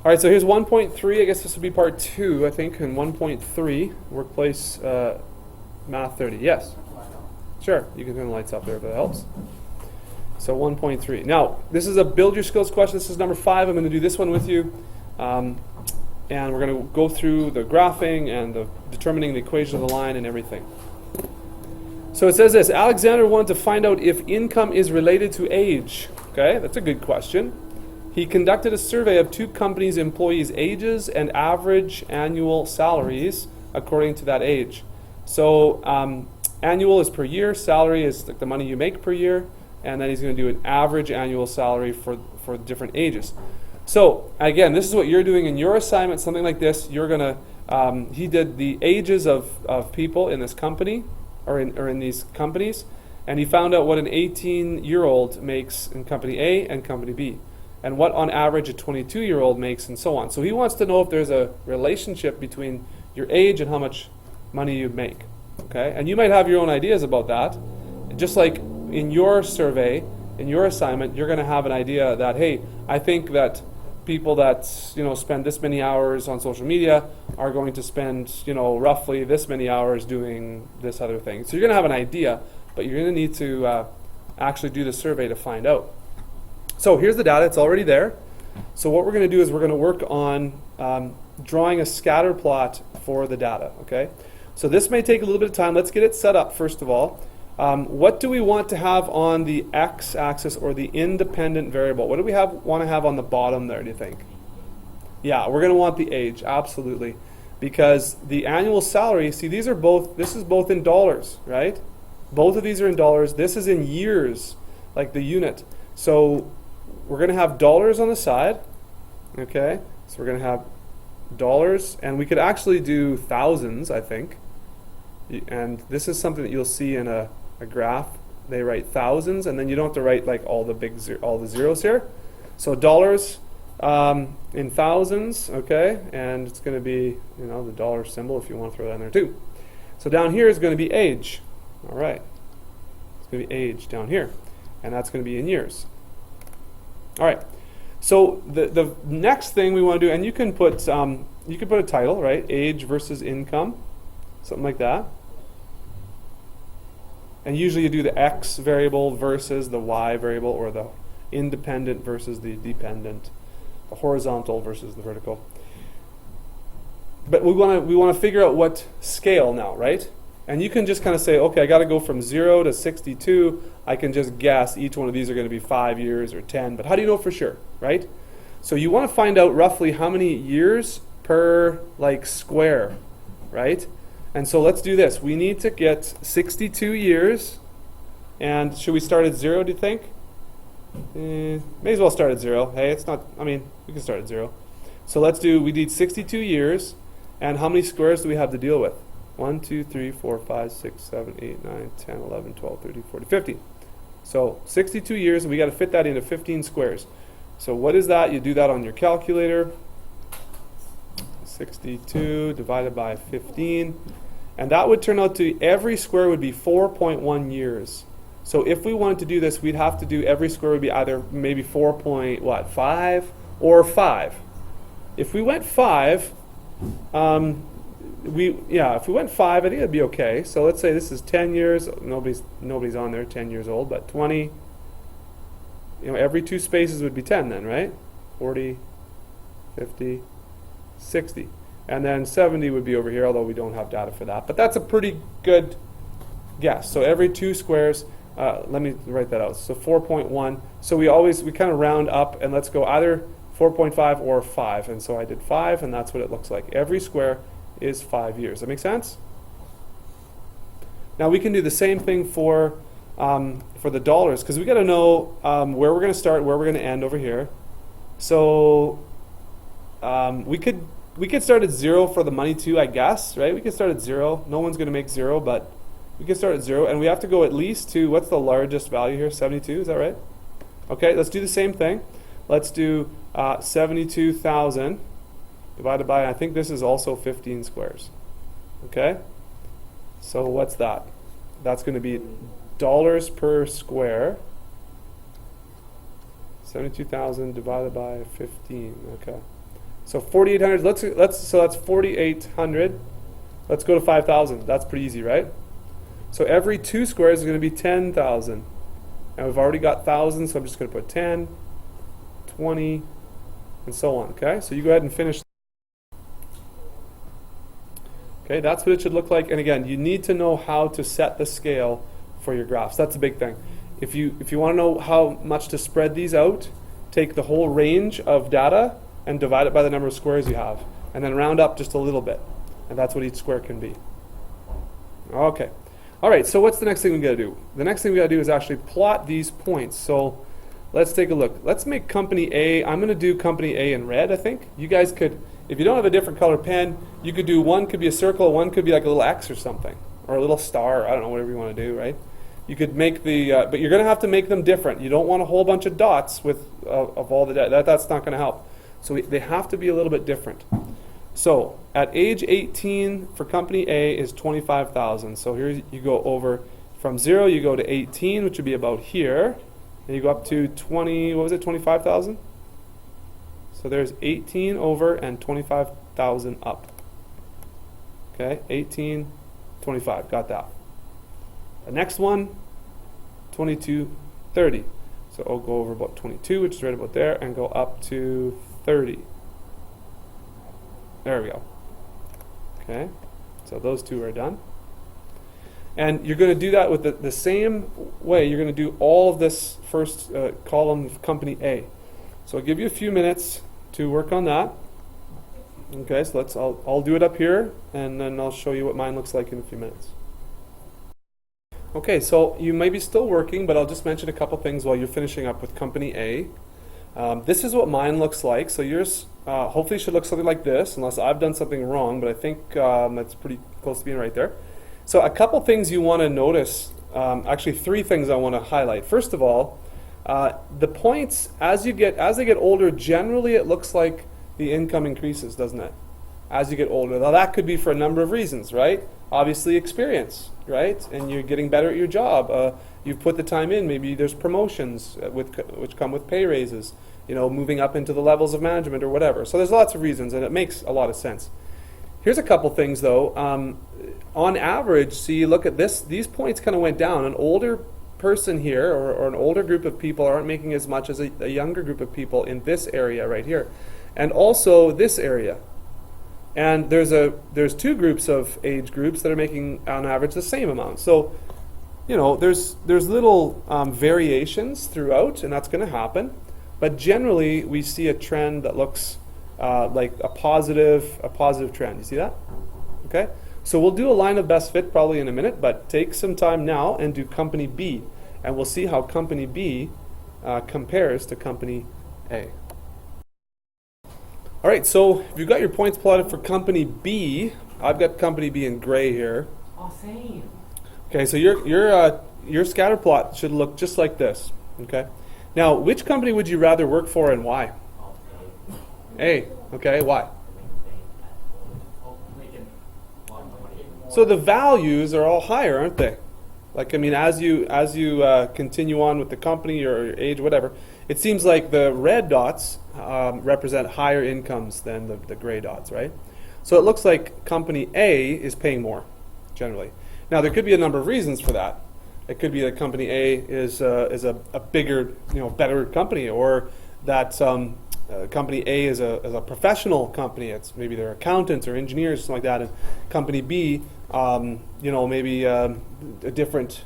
All right, so here's 1.3. I guess this would be part 2, I think, and 1.3, workplace math 30. Yes? Sure, you can turn the lights up there if that helps. So 1.3. Now, this is a build your skills question. This is number 5. I'm going to do this one with you. And we're going to go through the graphing and the determining the equation of the line and everything. So it says this: Alexander wanted to find out if income is related to age. Okay, that's a good question. He conducted a survey of 2 companies' employees' ages and average annual salaries according to that age. So annual is per year, salary is like the money you make per year, and then he's going to do an average annual salary for different ages. So again, this is what you're doing in your assignment, something like this. You're going to, he did the ages of people in this company, or in these companies, and he found out what an 18-year-old makes in company A and company B, and what on average a 22-year-old makes, and so on. So he wants to know if there's a relationship between your age and how much money you make. Okay, and you might have your own ideas about that. Just like in your survey, in your assignment, you're going to have an idea that, hey, I think that people that spend this many hours on social media are going to spend roughly this many hours doing this other thing. So you're going to have an idea, but you're going to need to actually do the survey to find out. So here's the data. It's already there. So what we're going to do is we're going to work on drawing a scatter plot for the data. Okay. So this may take a little bit of time. Let's get it set up first of all. What do we want to have on the x-axis, or the independent variable? What do we want to have on the bottom there, do you think? Yeah, we're going to want the age, absolutely. Because the annual salary, see, this is both in dollars, right? Both of these are in dollars. This is in years, like the unit. So we're going to have dollars on the side, okay? So we're going to have dollars, and we could actually do thousands, I think. And this is something that you'll see in a graph. They write thousands, and then you don't have to write like all the zeros here. So dollars in thousands, okay, and it's going to be the dollar symbol if you want to throw that in there too. So down here is going to be age. All right, it's going to be age down here, and that's going to be in years. All right. So the next thing we want to do, and you can put a title, right? Age versus income, something like that. And usually you do the x variable versus the y variable, or the independent versus the dependent, the horizontal versus the vertical. But we want to figure out what scale now, right? And you can just kind of say, okay, I got to go from 0 to 62. I can just guess each one of these are going to be 5 years or 10. But how do you know for sure, right? So you want to find out roughly how many years per square, right? And so let's do this. We need to get 62 years. And should we start at 0, do you think? May as well start at 0. Hey, it's not, we can start at 0. So we need 62 years. And how many squares do we have to deal with? 1, 2, 3, 4, 5, 6, 7, 8, 9, 10, 11, 12, 13, 14, 15. So 62 years, and we got to fit that into 15 squares. So what is that? You do that on your calculator. 62 divided by 15. And that would turn out to, every square would be 4.1 years. So if we wanted to do this, we'd have to do, every square would be either maybe 4.5 or 5. If we went 5, if we went 5, I think it'd be okay. So let's say this is 10 years. Nobody's on there 10 years old, but 20. Every 2 spaces would be 10 then, right? 40, 50, 60. And then 70 would be over here, although we don't have data for that. But that's a pretty good guess. So every 2 squares, let me write that out. So 4.1. So we kind of round up, and let's go either 4.5 or 5. And so I did 5, and that's what it looks like. Every square is 5 years. That make sense? Now we can do the same thing for the dollars, because we got to know where we're going to start, where we're going to end over here. So we could start at 0 for the money too, I guess, right? We could start at 0. No one's going to make 0, but we can start at 0, and we have to go at least to, what's the largest value here? 72, is that right? Okay, let's do the same thing. Let's do 72,000 divided by, I think this is also 15 squares. Okay? So what's that? That's going to be dollars per square. 72,000 divided by 15. Okay. So 4,800. So that's 4,800. Let's go to 5,000. That's pretty easy, right? So every 2 squares is going to be 10,000. And we've already got thousands, so I'm just going to put 10, 20, and so on. Okay, so you go ahead and finish. Okay, that's what it should look like. And again, you need to know how to set the scale for your graphs. That's a big thing. If you want to know how much to spread these out, take the whole range of data and divide it by the number of squares you have, and then round up just a little bit. And that's what each square can be. Okay. All right, so what's the next thing we got to do? The next thing we got to do is actually plot these points. So let's take a look. Let's make company A. I'm going to do company A in red, I think. You guys could, if you don't have a different color pen, you could do one could be a circle, one could be like a little X or something, or a little star. I don't know, whatever you want to do, right? You could make the, but you're going to have to make them different. You don't want a whole bunch of dots with of all the data. That's not going to help. So they have to be a little bit different. So at age 18 for company A is 25,000. So here you go over from 0, you go to 18, which would be about here. And you go up to 20, what was it, 25,000? So there's 18 over and 25,000 up. Okay, 18, 25, got that. The next one, 22, 30. So I'll go over about 22, which is right about there, and go up to 30. There we go. Okay, so those two are done. And you're going to do that with the same way. You're going to do all of this first column of company A. So I'll give you a few minutes to work on that. Okay, so I'll do it up here, and then I'll show you what mine looks like in a few minutes. Okay, so you may be still working, but I'll just mention a couple things while you're finishing up with company A. This is what mine looks like. So yours hopefully should look something like this, unless I've done something wrong, but I think that's pretty close to being right there. So a couple things you want to notice, actually 3 things I want to highlight. First of all, the points, as they get older, generally it looks like the income increases, doesn't it? As you get older. Now that could be for a number of reasons, right? Obviously experience, right? And you're getting better at your job. You've put the time in. Maybe there's promotions which come with pay raises, you know, moving up into the levels of management or whatever. So there's lots of reasons, and it makes a lot of sense. Here's a couple things, though. On average, see, look at this. These points kind of went down. An older person here, or an older group of people, aren't making as much as a younger group of people in this area right here, and also this area. And there's 2 groups of age groups that are making, on average, the same amount. So, you know, there's little variations throughout, and that's going to happen. But generally, we see a trend that looks like a positive trend. You see that? Okay. So we'll do a line of best fit probably in a minute, but take some time now and do company B, and we'll see how company B compares to company A. All right, so if you've got your points plotted for company B, I've got company B in gray here. Oh, same. Okay, so your scatter plot should look just like this. Okay. Now, which company would you rather work for and why? A. Okay, why? So the values are all higher, aren't they? Like, I mean, as you continue on with the company or your age, whatever, it seems like the red dots represent higher incomes than the gray dots, right? So it looks like company A is paying more, generally. Now, there could be a number of reasons for that. It could be that company A is a bigger, better company, or that company A is a professional company. It's maybe they're accountants or engineers, something like that. And company B, maybe a different,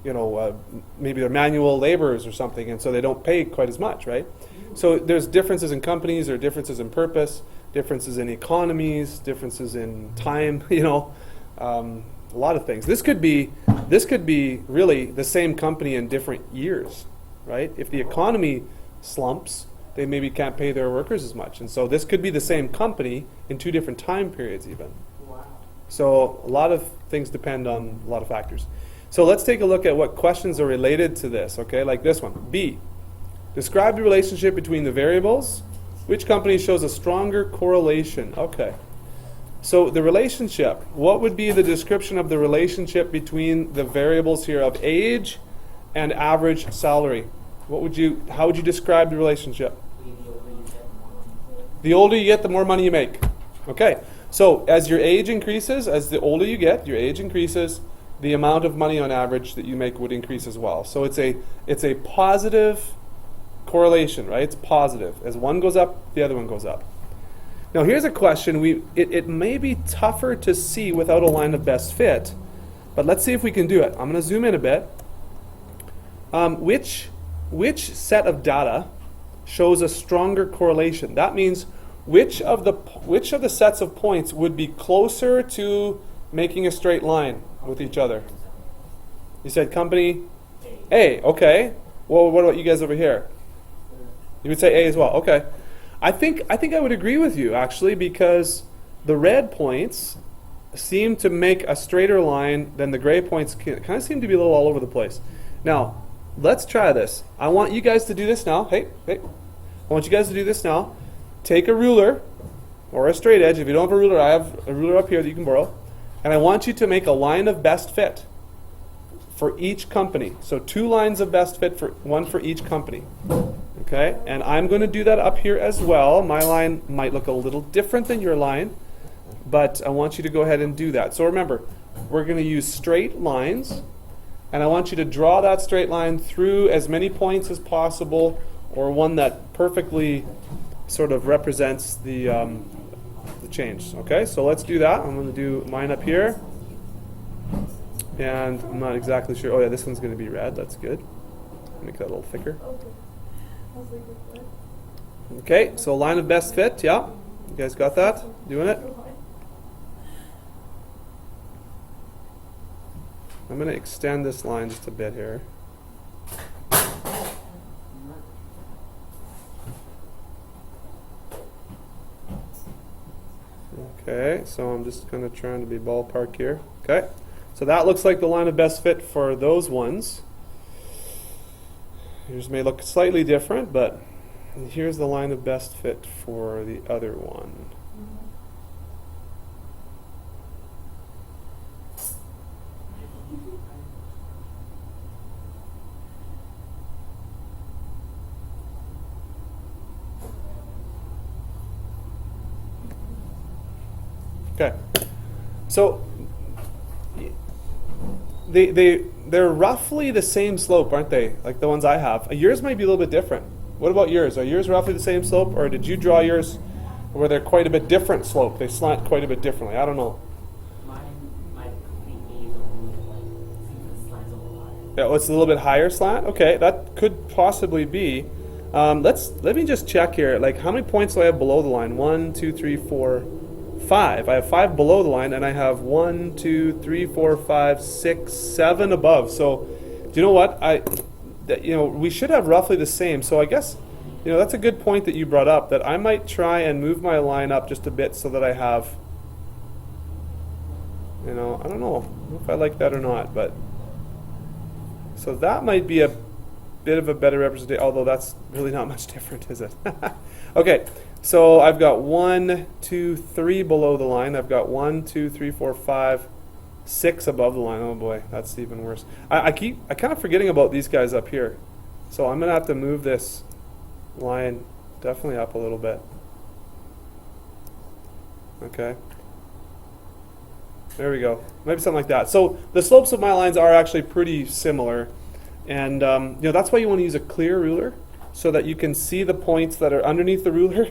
maybe they're manual laborers or something, and so they don't pay quite as much, right? So there's differences in companies, or differences in purpose, differences in economies, differences in time, a lot of things. This could be really the same company in different years, right? If the economy slumps, they maybe can't pay their workers as much. And so this could be the same company in 2 different time periods even. Wow. So a lot of things depend on a lot of factors. So let's take a look at what questions are related to this, okay? Like this one. B, describe the relationship between the variables. Which company shows a stronger correlation? Okay. So the relationship, what would be the description of the relationship between the variables here of age and average salary? How would you describe the relationship? The older you get, the more money you make. Okay, so as your age increases, as the older you get, your age increases, the amount of money on average that you make would increase as well. So it's a positive correlation, right? It's positive. As one goes up, the other one goes up. Now here's a question. It may be tougher to see without a line of best fit, but let's see if we can do it. I'm going to zoom in a bit. Which set of data shows a stronger correlation? That means which of the sets of points would be closer to making a straight line with each other? You said company A. Okay. Well, what about you guys over here? You would say A as well. Okay. I think I would agree with you actually, because the red points seem to make a straighter line than the gray points kind of seem to be a little all over the place. Now, let's try this. I want you guys to do this now. Hey. I want you guys to do this now. Take a ruler or a straight edge. If you don't have a ruler, I have a ruler up here that you can borrow. And I want you to make a line of best fit for each company. So 2 lines of best fit, one for each company. Okay, and I'm going to do that up here as well. My line might look a little different than your line, but I want you to go ahead and do that. So remember, we're going to use straight lines, and I want you to draw that straight line through as many points as possible, or one that perfectly sort of represents the change. Okay, so let's do that. I'm going to do mine up here, and I'm not exactly sure. Oh yeah, this one's going to be red. That's good. Make that a little thicker. Okay, so line of best fit, yeah. You guys got that? Doing it? I'm going to extend this line just a bit here. Okay, so I'm just kind of trying to be ballpark here. Okay, so that looks like the line of best fit for those ones. Yours may look slightly different, but here's the line of best fit for the other one. Okay, so they're roughly the same slope, aren't they? Like the ones I have. Yours might be a little bit different. What about yours? Are yours roughly the same slope, or did you draw yours where they're quite a bit different slope? They slant quite a bit differently. I don't know. Mine might be a little higher. Yeah, it's a little bit higher slant. Okay, that could possibly be. Let me just check here. Like, how many points do I have below the line? 1, 2, 3, 4, 5. I have 5 below the line, and I have 1, 2, 3, 4, 5, 6, 7 above. So, do you know what? We should have roughly the same. So I guess, that's a good point that you brought up, that I might try and move my line up just a bit so that I have, I don't know if I like that or not, but so that might be a bit of a better representation, although that's really not much different, is it? Okay, so I've got 1, 2, 3 below the line. I've got 1, 2, 3, 4, 5, 6 above the line. Oh boy, that's even worse. I kind of forgetting about these guys up here. So I'm going to have to move this line definitely up a little bit. Okay. There we go. Maybe something like that. So the slopes of my lines are actually pretty similar. And that's why you want to use a clear ruler, so that you can see the points that are underneath the ruler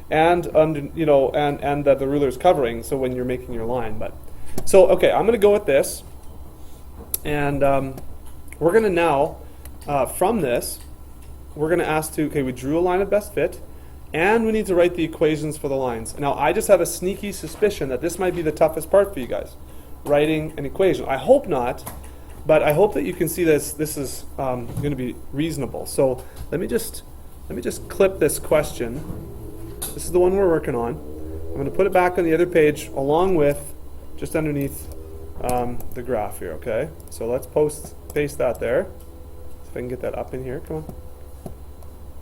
and that the ruler is covering, so when you're making your line. So, okay, I'm going to go with this, and we're going to now, from this, we're going to ask we drew a line of best fit, and we need to write the equations for the lines. Now, I just have a sneaky suspicion that this might be the toughest part for you guys, writing an equation. I hope not, but I hope that you can see this is going to be reasonable. So let me just clip this question. This is the one we're working on. I'm going to put it back on the other page along with just underneath the graph here, okay? So let's paste that there. See if I can get that up in here. Come on.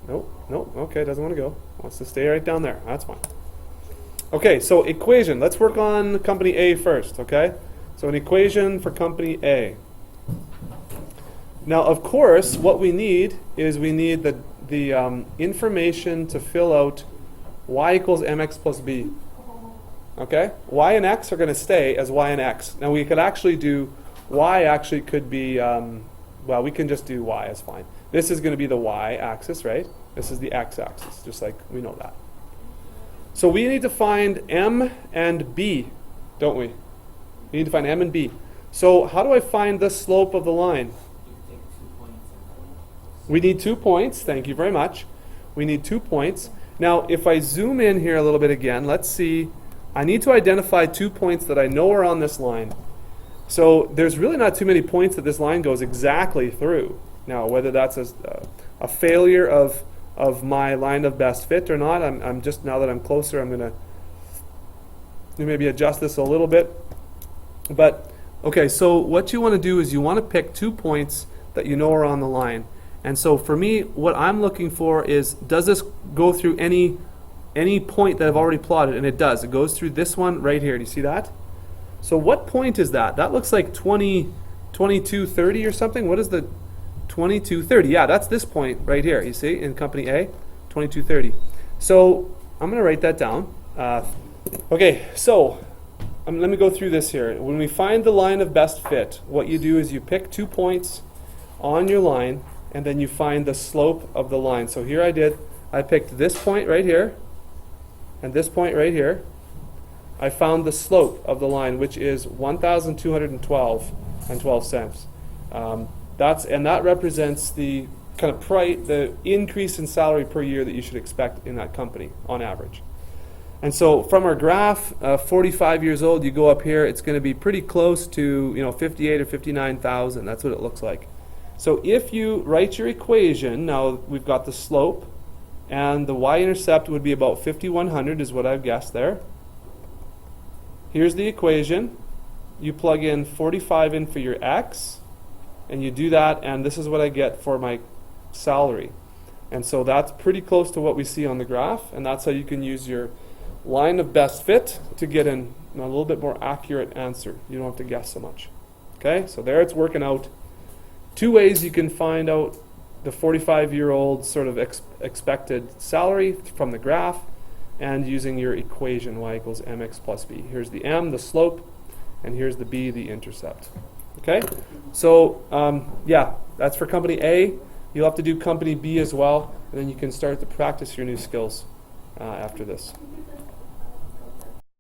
Nope. Okay, doesn't want to go. Wants to stay right down there. That's fine. Okay, so equation. Let's work on company A first, okay? So an equation for company A. Now, of course, what we need is the information to fill out y equals mx plus b. Okay? Y and x are going to stay as y and x. Now we could actually do, y actually could be, well, we can just do y as fine. This is going to be the y-axis, right? This is the x-axis, just like we know that. So we need to find m and b, don't we? We need to find m and b. So how do I find the slope of the line? You take 2 points and We need 2 points. Thank you very much. We need 2 points. Now, if I zoom in here a little bit again, let's see. I need to identify 2 points that I know are on this line. So there's really not too many points that this line goes exactly through. Now, whether that's a failure of my line of best fit or not, I'm just, now that I'm closer, I'm going to maybe adjust this a little bit. But, okay, so what you want to do is you want to pick 2 points that you know are on the line. And so for me, what I'm looking for is, does this go through any point that I've already plotted? And it does. It goes through this one right here. Do you see that? So what point is that? That looks like 2230 or something. What is the 2230? Yeah, that's this point right here. You see, in company A, 2230. So I'm going to write that down. Okay, so let me go through this here. When we find the line of best fit, what you do is you pick 2 points on your line, and then you find the slope of the line. So here I picked this point right here, and this point right here. I found the slope of the line, which is 1,212 and 12 cents. That represents the kind of the increase in salary per year that you should expect in that company on average. And so from our graph, 45 years old, you go up here, it's going to be pretty close to 58 or 59,000. That's what it looks like. So if you write your equation, now we've got the slope, and the y-intercept would be about 5,100 is what I've guessed there. Here's the equation. You plug in 45 in for your x, and you do that, and this is what I get for my salary. And so that's pretty close to what we see on the graph, and that's how you can use your line of best fit to get a little bit more accurate answer. You don't have to guess so much. Okay, so there it's working out. 2 ways you can find out the 45-year-old sort of expected salary from the graph, and using your equation, y equals mx plus b. Here's the m, the slope, and here's the b, the intercept. Okay, so yeah, that's for company A. You'll have to do company B as well, and then you can start to practice your new skills after this.